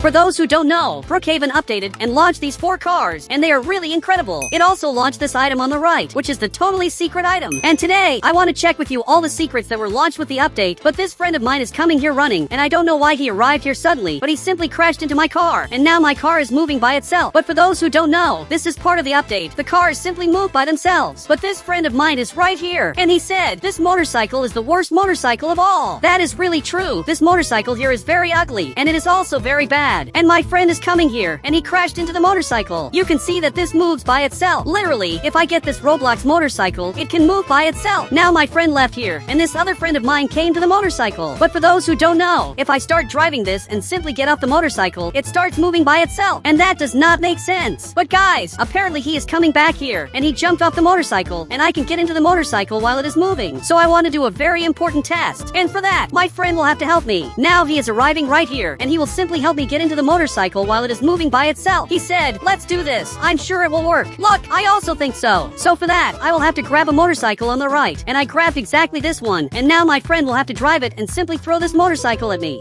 For those who don't know, Brookhaven updated and launched these 4 cars, and they are really incredible. It also launched this item on the right, which is the totally secret item. And today, I want to check with you all the secrets that were launched with the update, but this friend of mine is coming here running, and I don't know why he arrived here suddenly, but he simply crashed into my car, and now my car is moving by itself. But for those who don't know, this is part of the update. The cars simply move by themselves. But this friend of mine is right here, and he said, this motorcycle is the worst motorcycle of all. That is really true. This motorcycle here is very ugly, and it is also very bad. And my friend is coming here, and he crashed into the motorcycle. You can see that this moves by itself. Literally, if I get this Roblox motorcycle, it can move by itself. Now my friend left here, and this other friend of mine came to the motorcycle. But for those who don't know, if I start driving this and simply get off the motorcycle, it starts moving by itself. And that does not make sense. But guys, apparently he is coming back here, and he jumped off the motorcycle, and I can get into the motorcycle while it is moving. So I want to do a very important test. And for that, my friend will have to help me. Now he is arriving right here, and he will simply help me get into the motorcycle while it is moving by itself. He said, let's do this. I'm sure it will work. Look, I also think so. So for that, I will have to grab a motorcycle on the right, and I grabbed exactly this one, and now my friend will have to drive it and simply throw this motorcycle at me.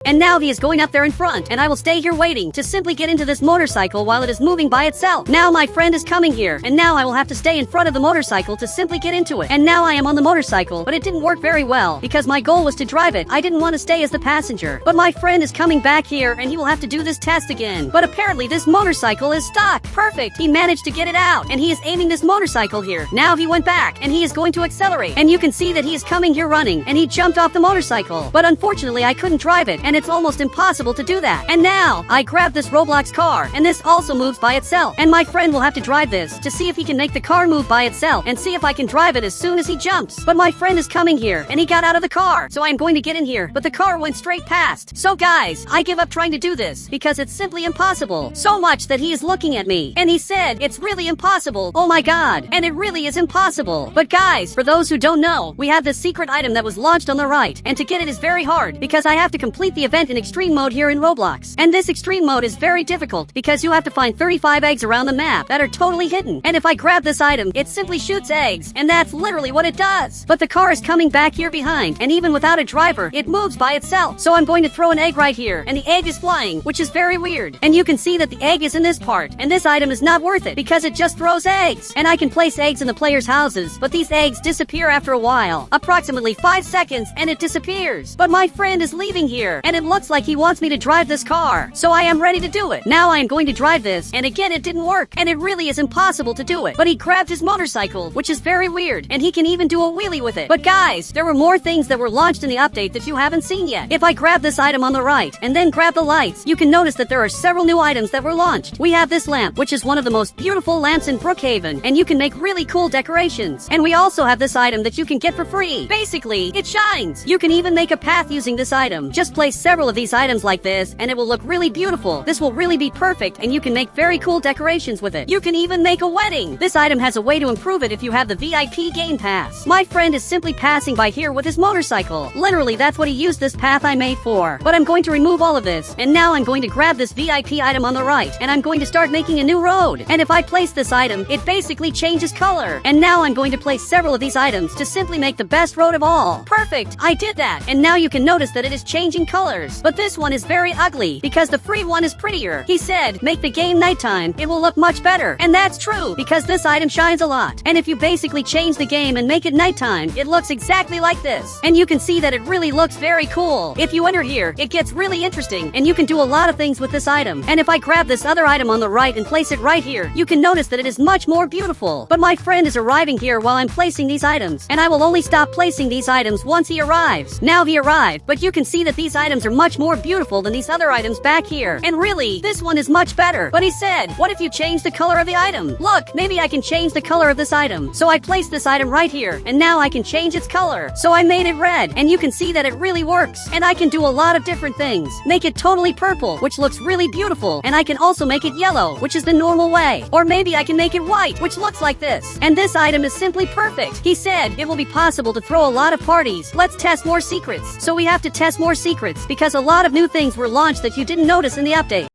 And now he is going up there in front, and I will stay here waiting to simply get into this motorcycle while it is moving by itself. Now my friend is coming here, and now I will have to stay in front of the motorcycle to simply get into it. And now I am on the motorcycle, but it didn't work very well, because my goal was to drive it. I didn't want to stay as the passenger. But my friend is coming back here, and he will have to do this test again. But apparently this motorcycle is stuck. Perfect! He managed to get it out, and he is aiming this motorcycle here. Now he went back, and he is going to accelerate. And you can see that he is coming here running, and he jumped off the motorcycle. But unfortunately I couldn't drive it, and it's almost impossible to do that. And now, I grabbed this Roblox car, and this also moves by itself. And my friend will have to drive this to see if he can make the car move by itself, and see if I can drive it as soon as he jumps. But my friend is coming here, and he got out of the car, so I'm going to get in here, but the car went straight past. So guys, I give up trying to do this, because it's simply impossible. So much that he is looking at me, and he said, it's really impossible. Oh my god, and it really is impossible. But guys, for those who don't know, we have this secret item that was launched on the right, and to get it is very hard, because I have to complete the event in extreme mode here in Roblox. And this extreme mode is very difficult because you have to find 35 eggs around the map that are totally hidden. And if I grab this item, it simply shoots eggs, and that's literally what it does. But the car is coming back here behind, and even without a driver, it moves by itself. So I'm going to throw an egg right here, and the egg is flying, which is very weird. And you can see that the egg is in this part, and this item is not worth it because it just throws eggs. And I can place eggs in the players' houses, but these eggs disappear after a while, approximately 5 seconds, and it disappears. But my friend is leaving here, and it looks like he wants me to drive this car, so I am ready to do it. Now I am going to drive this, and again it didn't work, and it really is impossible to do it. But he grabbed his motorcycle, which is very weird, and he can even do a wheelie with it. But guys, there were more things that were launched in the update that you haven't seen yet. If I grab this item on the right, and then grab the lights, you can notice that there are several new items that were launched. We have this lamp, which is one of the most beautiful lamps in Brookhaven, and you can make really cool decorations. And we also have this item that you can get for free. Basically, it shines. You can even make a path using this item. Just place several of these items like this, and it will look really beautiful. This will really be perfect, and you can make very cool decorations with it. You can even make a wedding. This item has a way to improve it if you have the VIP game pass. My friend is simply passing by here with his motorcycle. Literally, that's what he used this path I made for. But I'm going to remove all of this, and now I'm going to grab this VIP item on the right, and I'm going to start making a new road. And if I place this item, it basically changes color. And now I'm going to place several of these items to simply make the best road of all. Perfect! I did that, and now you can notice that it is changing colors. But this one is very ugly because the free one is prettier. He said, make the game nighttime, it will look much better. And that's true because this item shines a lot. And if you basically change the game and make it nighttime, it looks exactly like this. And you can see that it really looks very cool. If you enter here, it gets really interesting, and you can do a lot of things with this item. And if I grab this other item on the right and place it right here, you can notice that it is much more beautiful. But my friend is arriving here while I'm placing these items, and I will only stop placing these items once he arrives. Now he arrived, but you can see that these items are much more beautiful than these other items back here. And really, this one is much better. But he said, what if you change the color of the item? Look, maybe I can change the color of this item. So I placed this item right here, and now I can change its color. So I made it red, and you can see that it really works. And I can do a lot of different things. Make it totally purple, which looks really beautiful. And I can also make it yellow, which is the normal way. Or maybe I can make it white, which looks like this. And this item is simply perfect. He said, it will be possible to throw a lot of parties. Let's test more secrets. So we have to test more secrets, because a lot of new things were launched that you didn't notice in the update.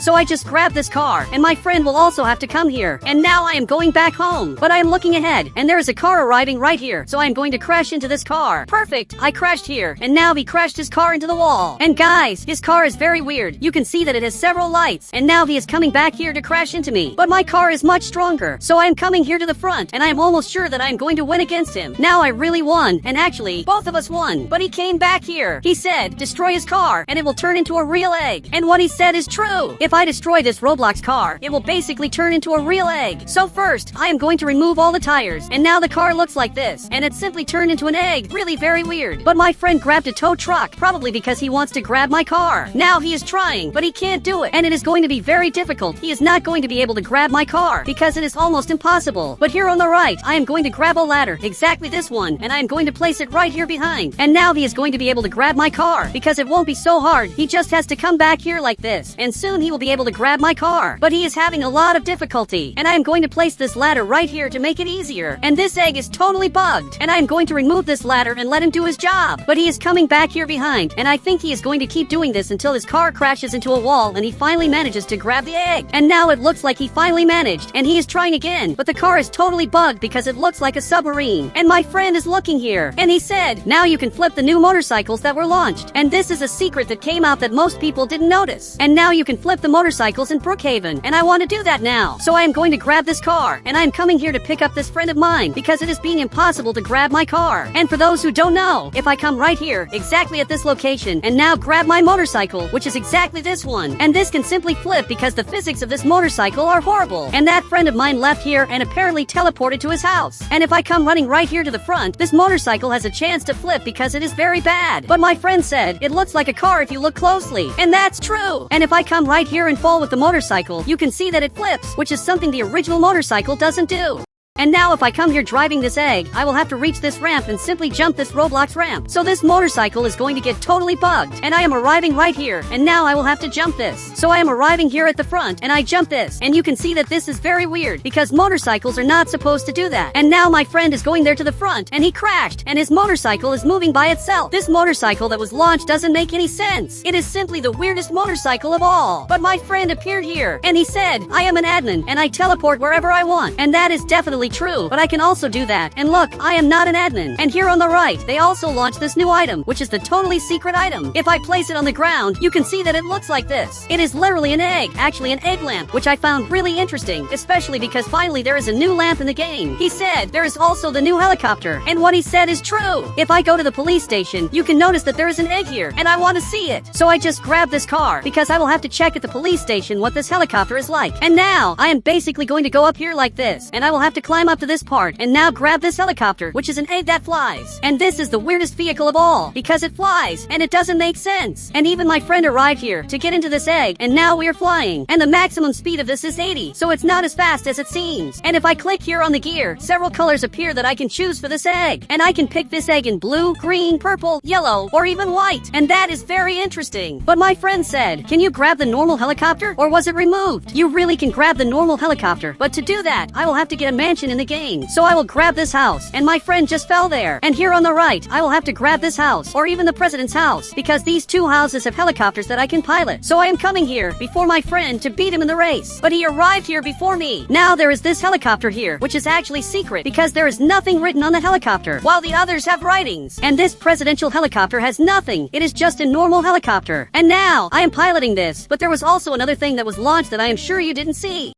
So I just grabbed this car, and my friend will also have to come here. And now I am going back home. But I am looking ahead, and there is a car arriving right here. So I am going to crash into this car. Perfect. I crashed here, and now he crashed his car into the wall. And guys, his car is very weird. You can see that it has several lights, and now he is coming back here to crash into me. But my car is much stronger, so I am coming here to the front, and I am almost sure that I am going to win against him. Now I really won, and actually, both of us won. But he came back here. He said, destroy his car, and it will turn into a real egg. And what he said is true. If I destroy this Roblox car, it will basically turn into a real egg. So first, I am going to remove all the tires, and now the car looks like this, and it simply turned into an egg. Really very weird. But my friend grabbed a tow truck, probably because he wants to grab my car. Now he is trying, but he can't do it, and it is going to be very difficult. He is not going to be able to grab my car, because it is almost impossible. But here on the right, I am going to grab a ladder, exactly this one, and I am going to place it right here behind. And now he is going to be able to grab my car, because it won't be so hard. He just has to come back here like this, and soon he will be able to grab my car. But he is having a lot of difficulty, and I am going to place this ladder right here to make it easier. And this egg is totally bugged, and I am going to remove this ladder and let him do his job. But he is coming back here behind, and I think he is going to keep doing this until his car crashes into a wall and he finally manages to grab the egg. And now it looks like he finally managed, and he is trying again, but the car is totally bugged because it looks like a submarine. And my friend is looking here, and he said, now you can flip the new motorcycles that were launched. And this is a secret that came out that most people didn't notice. And now you can flip the motorcycles in Brookhaven, and I want to do that now. So I am going to grab this car, and I am coming here to pick up this friend of mine because it is being impossible to grab my car. And for those who don't know, if I come right here, exactly at this location, and now grab my motorcycle, which is exactly this one, and this can simply flip because the physics of this motorcycle are horrible. And that friend of mine left here and apparently teleported to his house. And if I come running right here to the front, this motorcycle has a chance to flip because it is very bad. But my friend said, it looks like a car if you look closely. And that's true. And if I come right here and fall with the motorcycle, you can see that it flips, which is something the original motorcycle doesn't do. And now if I come here driving this egg, I will have to reach this ramp and simply jump this Roblox ramp. So this motorcycle is going to get totally bugged. And I am arriving right here, and now I will have to jump this. So I am arriving here at the front, and I jump this. And you can see that this is very weird, because motorcycles are not supposed to do that. And now my friend is going there to the front, and he crashed, and his motorcycle is moving by itself. This motorcycle that was launched doesn't make any sense. It is simply the weirdest motorcycle of all. But my friend appeared here, and he said, I am an admin, and I teleport wherever I want. And that is definitely true, but I can also do that. And look, I am not an admin. And here on the right, they also launched this new item, which is the totally secret item. If I place it on the ground, you can see that it looks like this. It is literally an egg, actually an egg lamp, which I found really interesting, especially because finally there is a new lamp in the game. He said there is also the new helicopter, and what he said is true. If I go to the police station, you can notice that there is an egg here, and I want to see it. So I just grabbed this car, because I will have to check at the police station what this helicopter is like. And now, I am basically going to go up here like this, and I will have to climb up to this part, and now grab this helicopter, which is an egg that flies. And this is the weirdest vehicle of all, because it flies, and it doesn't make sense. And even my friend arrived here to get into this egg, and now we are flying. And the maximum speed of this is 80, so it's not as fast as it seems. And if I click here on the gear, several colors appear that I can choose for this egg. And I can pick this egg in blue, green, purple, yellow, or even white. And that is very interesting. But my friend said, can you grab the normal helicopter, or was it removed? You really can grab the normal helicopter, but to do that, I will have to get a mansion in the game. So I will grab this house, and my friend just fell there. And here on the right, I will have to grab this house, or even the president's house, because these two houses have helicopters that I can pilot. So I am coming here before my friend to beat him in the race. But he arrived here before me. Now there is this helicopter here, which is actually secret, because there is nothing written on the helicopter, while the others have writings. And this presidential helicopter has nothing. It is just a normal helicopter. And now, I am piloting this, but there was also another thing that was launched that I am sure you didn't see.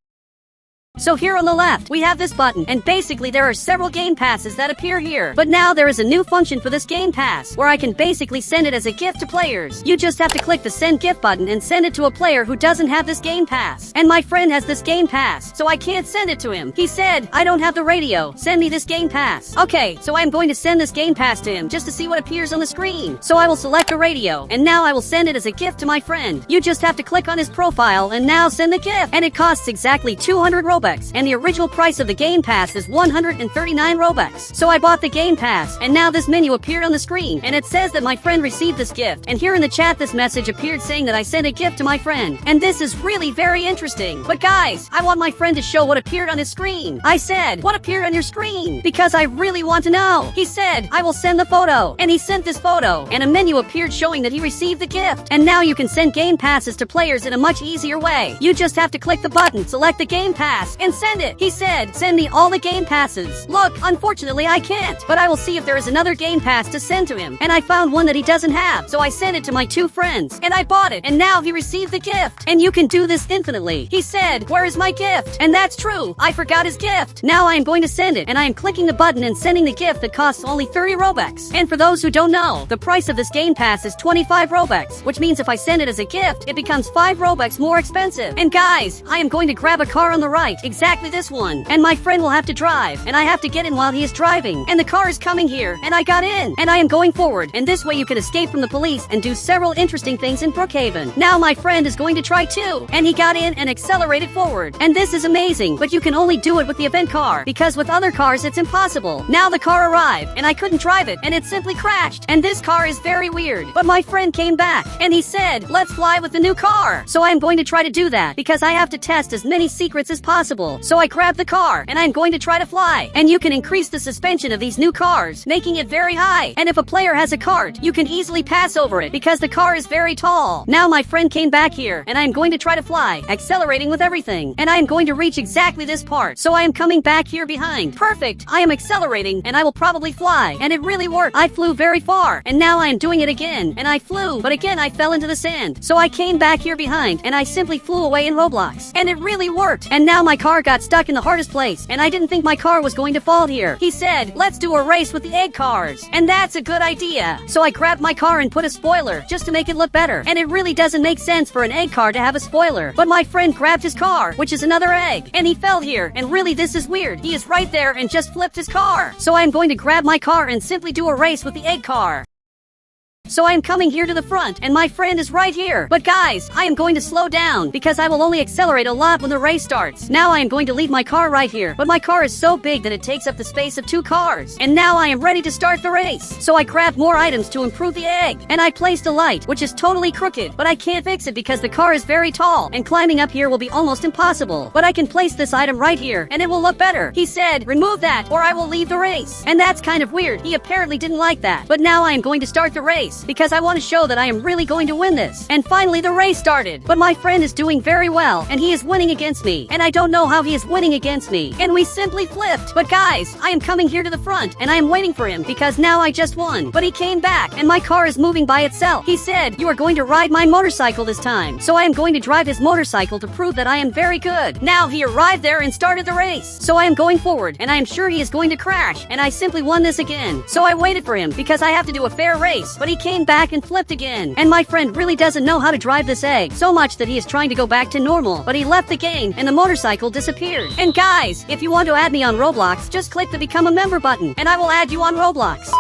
So here on the left, we have this button, and basically there are several game passes that appear here. But now there is a new function for this game pass, where I can basically send it as a gift to players. You just have to click the send gift button and send it to a player who doesn't have this game pass. And my friend has this game pass, so I can't send it to him. He said, I don't have the radio, send me this game pass. Okay, so I'm going to send this game pass to him just to see what appears on the screen. So I will select the radio, and now I will send it as a gift to my friend. You just have to click on his profile and now send the gift. And it costs exactly 200 Robux. Robux, and the original price of the game pass is 139 Robux. So I bought the game pass, and now this menu appeared on the screen, and it says that my friend received this gift. And here in the chat this message appeared saying that I sent a gift to my friend. And this is really very interesting. But guys, I want my friend to show what appeared on his screen. I said, what appeared on your screen? Because I really want to know. He said, I will send the photo. And he sent this photo, and a menu appeared showing that he received the gift. And now you can send game passes to players in a much easier way. You just have to click the button, select the game pass, and send it. He said, send me all the game passes. Look, unfortunately I can't, but I will see if there is another game pass to send to him. And I found one that he doesn't have, so I sent it to my 2 friends. And I bought it, and now he received the gift. And you can do this infinitely. He said, where is my gift? And that's true, I forgot his gift. Now I am going to send it, and I am clicking the button and sending the gift that costs only 30 Robux. And for those who don't know, the price of this game pass is 25 Robux, which means if I send it as a gift, it becomes 5 Robux more expensive. And guys, I am going to grab a car on the right, exactly this one, and my friend will have to drive, and I have to get in while he is driving. And the car is coming here, and I got in, and I am going forward, and this way you can escape from the police and do several interesting things in Brookhaven. Now my friend is going to try too, and he got in and accelerated forward. And this is amazing, but you can only do it with the event car, because with other cars it's impossible. Now the car arrived, and I couldn't drive it, and it simply crashed. And this car is very weird, but my friend came back, and he said, let's fly with the new car. So I am going to try to do that, because I have to test as many secrets as possible. So I grabbed the car, and I'm going to try to fly. And you can increase the suspension of these new cars, making it very high. And if a player has a cart, you can easily pass over it, because the car is very tall. Now my friend came back here, and I'm going to try to fly, accelerating with everything. And I am going to reach exactly this part. So I am coming back here behind. Perfect! I am accelerating, and I will probably fly. And it really worked. I flew very far, and now I am doing it again. And I flew, but again I fell into the sand. So I came back here behind, and I simply flew away in Roblox. And it really worked. And now my car got stuck in the hardest place, and I didn't think my car was going to fall here. He said, let's do a race with the egg cars. And that's a good idea. So I grabbed my car and put a spoiler, just to make it look better. And it really doesn't make sense for an egg car to have a spoiler. But my friend grabbed his car, which is another egg, and he fell here. And really this is weird. He is right there and just flipped his car. So I am going to grab my car and simply do a race with the egg car. So I am coming here to the front, and my friend is right here. But guys, I am going to slow down, because I will only accelerate a lot when the race starts. Now I am going to leave my car right here, but my car is so big that it takes up the space of 2 cars. And now I am ready to start the race. So I grabbed more items to improve the egg, and I placed a light, which is totally crooked, but I can't fix it because the car is very tall, and climbing up here will be almost impossible. But I can place this item right here, and it will look better. He said, remove that, or I will leave the race. And that's kind of weird. He apparently didn't like that. But now I am going to start the race, because I want to show that I am really going to win this. And finally the race started. But my friend is doing very well, and he is winning against me. And I don't know how he is winning against me. And we simply flipped. But guys, I am coming here to the front, and I am waiting for him, because now I just won. But he came back, and my car is moving by itself. He said, you are going to ride my motorcycle this time. So I am going to drive his motorcycle to prove that I am very good. Now he arrived there and started the race. So I am going forward, and I am sure he is going to crash. And I simply won this again. So I waited for him, because I have to do a fair race. But he came back and flipped again. And my friend really doesn't know how to drive this egg, so much that he is trying to go back to normal. But he left the game, and the motorcycle disappeared. And guys, if you want to add me on Roblox, just click the become a member button, and I will add you on Roblox.